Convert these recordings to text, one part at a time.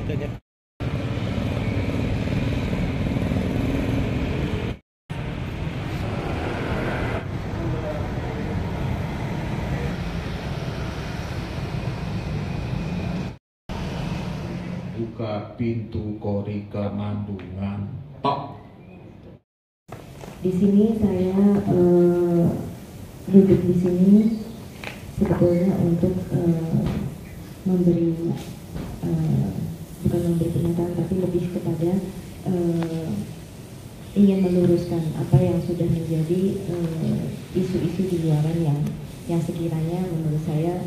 adanya buka pintu kori kemandungan. Tok. Di sini saya duduk di sini sebetulnya untuk memberi bukan memberi pernyataan, tapi lebih kepada ingin meluruskan apa yang sudah menjadi isu-isu di luaran yang sekiranya menurut saya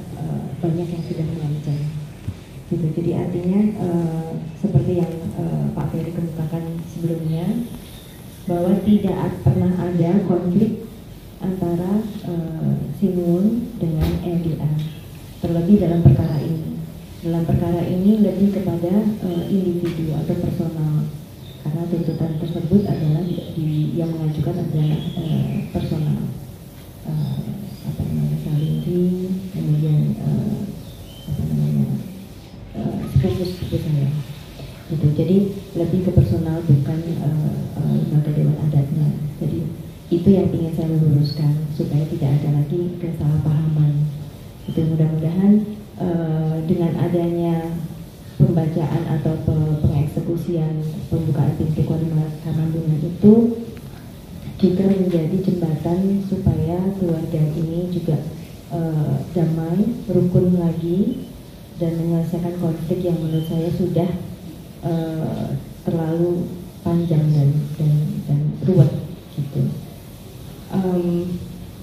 banyak yang sudah mengancam. Gitu. Jadi artinya seperti yang Pak Ferry kemukakan sebelumnya, bahwa tidak pernah ada konflik antara Sinuun dengan LDA, terlebih dalam perkara ini. Dalam perkara ini lebih kepada individu atau personal, karena tuntutan tersebut adalah yang mengajukan adalah personal, Salindri, kemudian sepupu saya, gitu. Jadi lebih ke personal, bukan lembaga dewan adatnya. Jadi itu yang ingin saya luruskan supaya tidak ada lagi kesalahpahaman. Itu mudah-mudahan dengan adanya pembacaan atau pengeksekusian pembukaan pintu kori Kamandungan itu juga menjadi jembatan supaya keluarga ini juga damai, rukun lagi, dan menyelesaikan konflik yang menurut saya sudah terlalu panjang dan ruwet gitu.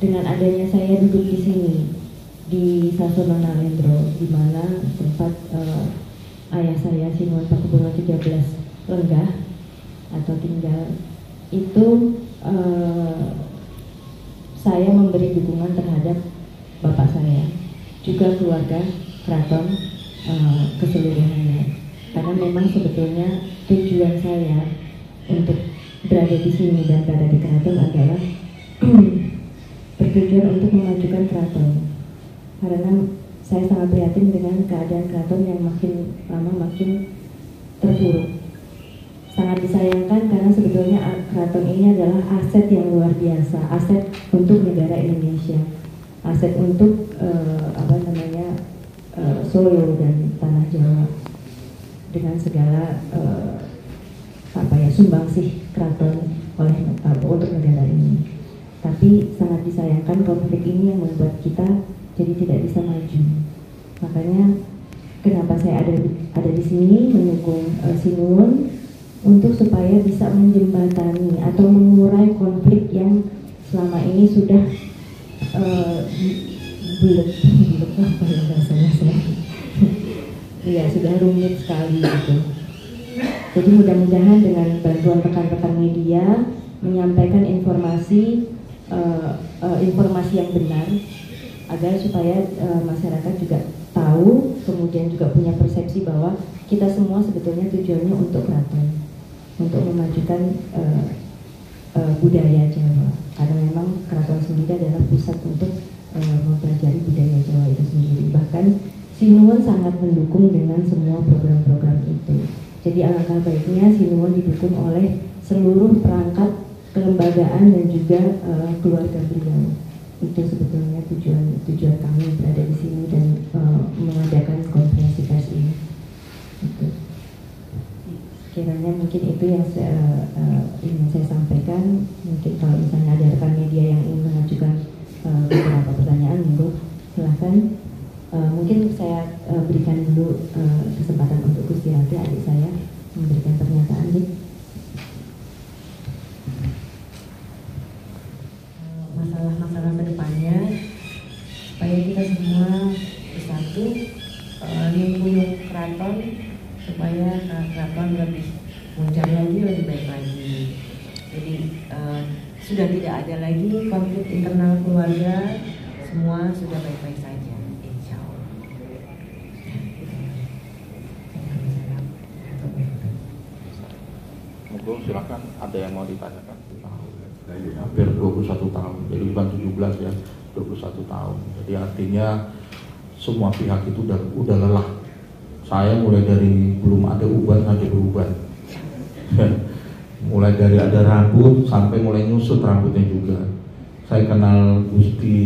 Dengan adanya saya duduk di sini di Sasono Nalendro, di mana tempat ayah saya Sinuun Pakubuwono 13 lenggah atau tinggal, itu saya memberi dukungan terhadap bapak saya, juga keluarga keraton keseluruhannya, karena memang sebetulnya tujuan saya untuk berada di sini dan berada di keraton adalah bertujuan untuk memajukan keraton, karena saya sangat prihatin dengan keadaan keraton yang makin lama makin terpuruk. Sangat disayangkan karena sebetulnya keraton ini adalah aset yang luar biasa, aset untuk negara Indonesia, aset untuk Solo dan tanah Jawa, dengan segala sumbangsih keraton untuk negara ini. Tapi sangat disayangkan konflik ini yang membuat kita jadi tidak bisa maju. Makanya kenapa saya ada di sini mendukung Sinuun untuk supaya bisa menjembatani atau mengurai konflik yang selama ini sudah sudah rumit sekali gitu. Jadi mudah-mudahan dengan bantuan rekan-rekan media menyampaikan informasi yang benar, agar supaya masyarakat juga tahu, kemudian juga punya persepsi bahwa kita semua sebetulnya tujuannya untuk keraton, untuk memajukan budaya Jawa, karena memang keraton sendiri adalah pusat untuk mempelajari budaya Jawa itu sendiri. Bahkan Sinuun sangat mendukung dengan semua program-program itu. Jadi alangkah baiknya Sinuun didukung oleh seluruh perangkat kelembagaan dan juga keluarga beliau. Itu sebetulnya tujuan kami berada di sini dan mengadakan konferensi pers ini. Itu. Kiranya mungkin itu yang ingin saya sampaikan. Mungkin kalau misalnya ada rekan media yang ingin mengajukan beberapa pertanyaan, monggo silahkan. Mungkin saya berikan dulu kesempatan untuk Gusti Rati, adik saya, memberikan pernyataan. Masalah-masalah kedepannya supaya kita semua bersatu, nyungkuyung keraton supaya keraton lebih muncul lagi, lebih baik lagi. Jadi sudah tidak ada lagi konflik internal keluarga, semua sudah baik-baik saja, insya Allah. Monggo silakan, ada yang mau ditanyakan? Hampir 21 tahun, jadi bukan 17 ya, 21 tahun. Jadi artinya semua pihak itu udah lelah Saya mulai dari belum ada uban sampai beruban. Mulai dari ada rambut sampai mulai nyusut rambutnya juga. Saya kenal Gusti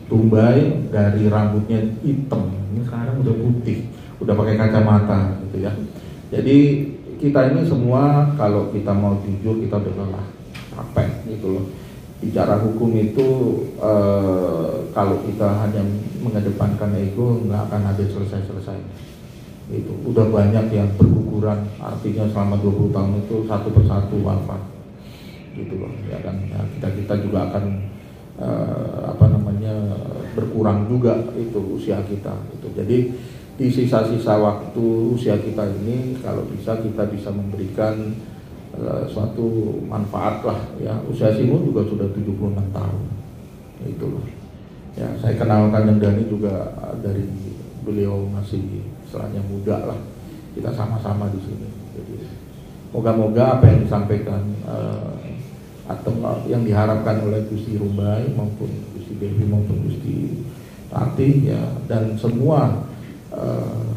Tumbai dari rambutnya hitam, ini sekarang udah putih, udah pakai kacamata gitu ya. Jadi kita ini semua kalau kita mau jujur kita udah lelah, capek gitu loh. Bicara hukum itu kalau kita hanya mengedepankan ego nggak akan ada selesai-selesai. Itu udah banyak yang berguguran, artinya selama 20 tahun itu satu persatu wafat gitu loh ya kan. Ya, kita juga akan berkurang juga itu usia kita itu. Jadi di sisa-sisa waktu usia kita ini kalau bisa kita bisa memberikan suatu manfaat lah ya. Usia Sinun juga sudah 76 tahun itu loh ya. Saya kenal Kanjeng Dhani juga dari beliau masih istilahnya muda lah, kita sama-sama di sini. Jadi moga-moga apa yang disampaikan atau yang diharapkan oleh Gusti Rumbai maupun Gusti Devi maupun Gusti Tati ya, dan semua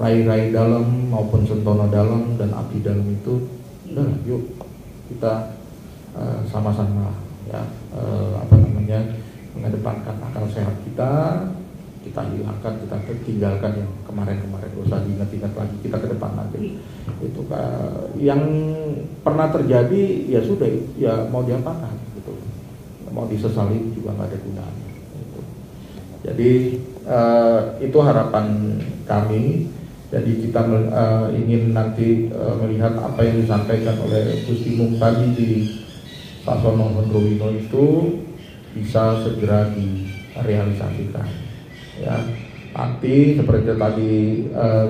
rai-rai dalam maupun sentono dalam dan abdi dalam itu, udah yuk kita sama-sama ya mengedepankan akal sehat kita hilangkan, kita tinggalkan yang kemarin-kemarin, gak usah diingat-ingat lagi, kita ke depan nanti. Itu yang pernah terjadi ya sudah, ya mau diapakan gitu, mau disesali juga nggak ada gunanya gitu. Jadi itu harapan kami. Jadi kita ingin nanti melihat apa yang disampaikan oleh Gusti Mung tadi di Sasono Hendrowino itu bisa segera direalisasikan. Ya, nanti seperti tadi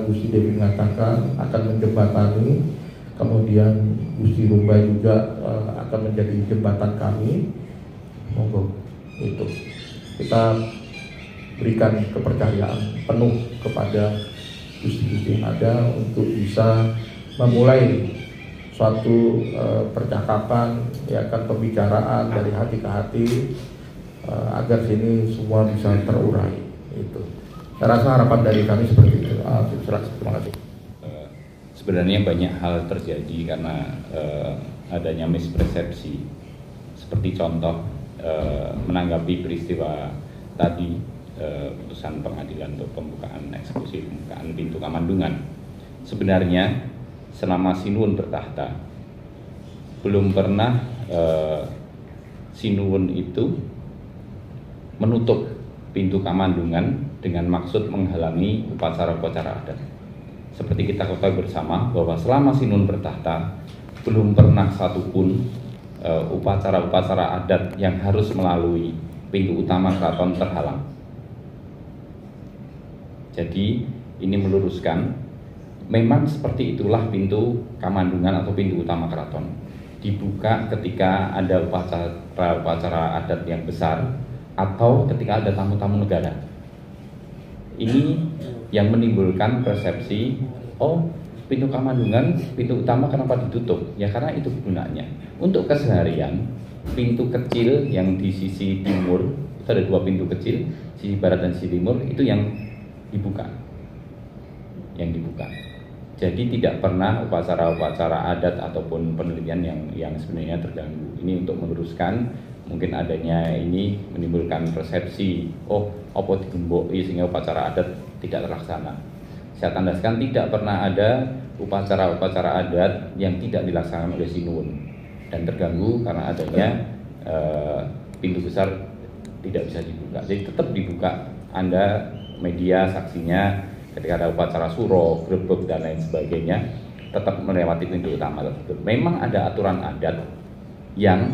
Gusti Dewi mengatakan akan menjembatani, kemudian Gusti Rumbai juga akan menjadi jembatan kami. Monggo itu kita berikan kepercayaan penuh kepada Gusti-Gusti yang ada untuk bisa memulai suatu percakapan ya kan, pembicaraan dari hati ke hati agar sini semua bisa terurai. Itu saya rasa harapan dari kami seperti itu. Terima kasih. Sebenarnya banyak hal terjadi karena adanya mispersepsi. Seperti contoh menanggapi peristiwa tadi, putusan pengadilan untuk pembukaan eksekusi, pembukaan pintu Kamandungan. Sebenarnya selama Sinuwun bertahta belum pernah Sinuwun itu menutup pintu Kamandungan dengan maksud menghalangi upacara-upacara adat. Seperti kita ketahui bersama bahwa selama Sinuwun bertahta belum pernah satupun upacara-upacara adat yang harus melalui pintu utama keraton terhalang. Jadi ini meluruskan, memang seperti itulah pintu Kamandungan atau pintu utama keraton. Dibuka ketika ada upacara-upacara adat yang besar atau ketika ada tamu-tamu negara. Ini yang menimbulkan persepsi, oh pintu Kamandungan, pintu utama kenapa ditutup? Ya karena itu gunanya. Untuk keseharian, pintu kecil yang di sisi timur, itu ada dua pintu kecil, sisi barat dan sisi timur, itu yang dibuka. Jadi tidak pernah upacara-upacara adat ataupun penelitian yang sebenarnya terganggu. Ini untuk meluruskan, mungkin adanya ini menimbulkan persepsi, oh apa digembok sehingga upacara adat tidak terlaksana. Saya tandaskan tidak pernah ada upacara-upacara adat yang tidak dilaksanakan oleh Sinuwun dan terganggu karena adanya pintu besar tidak bisa dibuka. Jadi tetap dibuka, Anda media saksinya ketika ada upacara suro, grebek dan lain sebagainya tetap melewati pintu utama tersebut. Memang ada aturan adat yang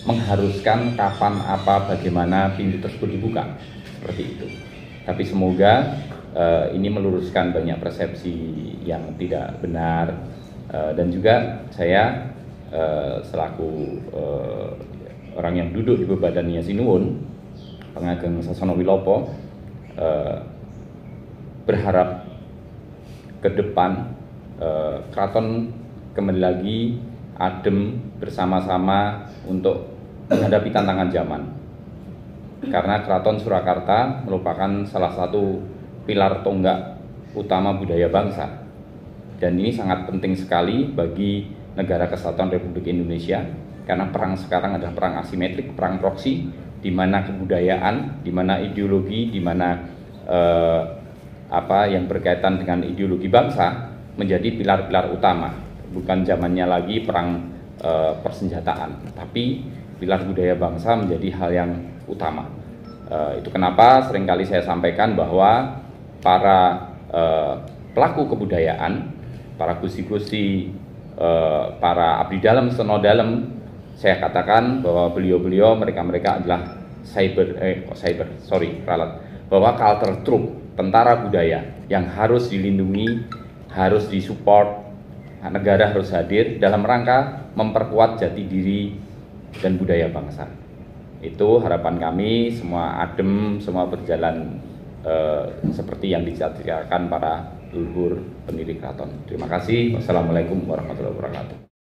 mengharuskan kapan, apa, bagaimana pintu tersebut dibuka, seperti itu. Tapi semoga ini meluruskan banyak persepsi yang tidak benar, dan juga saya selaku orang yang duduk di bebadannya Sinuwun, Pengageng Sasono Wilopo, berharap ke depan keraton kembali lagi adem bersama-sama untuk menghadapi tantangan zaman. Karena Keraton Surakarta merupakan salah satu pilar tonggak utama budaya bangsa. Dan ini sangat penting sekali bagi negara kesatuan Republik Indonesia, karena perang sekarang adalah perang asimetrik, perang proksi, di mana kebudayaan, di mana ideologi, di mana apa yang berkaitan dengan ideologi bangsa menjadi pilar-pilar utama. Bukan zamannya lagi perang persenjataan, tapi pilar budaya bangsa menjadi hal yang utama. Itu kenapa seringkali saya sampaikan bahwa para pelaku kebudayaan, para gusti-gusti, para abdi dalam, seno dalam, saya katakan bahwa beliau-beliau, mereka adalah bahwa culture troop, tentara budaya yang harus dilindungi, harus disupport, negara harus hadir dalam rangka memperkuat jati diri dan budaya bangsa. Itu harapan kami, semua adem, semua berjalan seperti yang dicita-citakan para leluhur pendiri keraton. Terima kasih. Wassalamualaikum warahmatullahi wabarakatuh.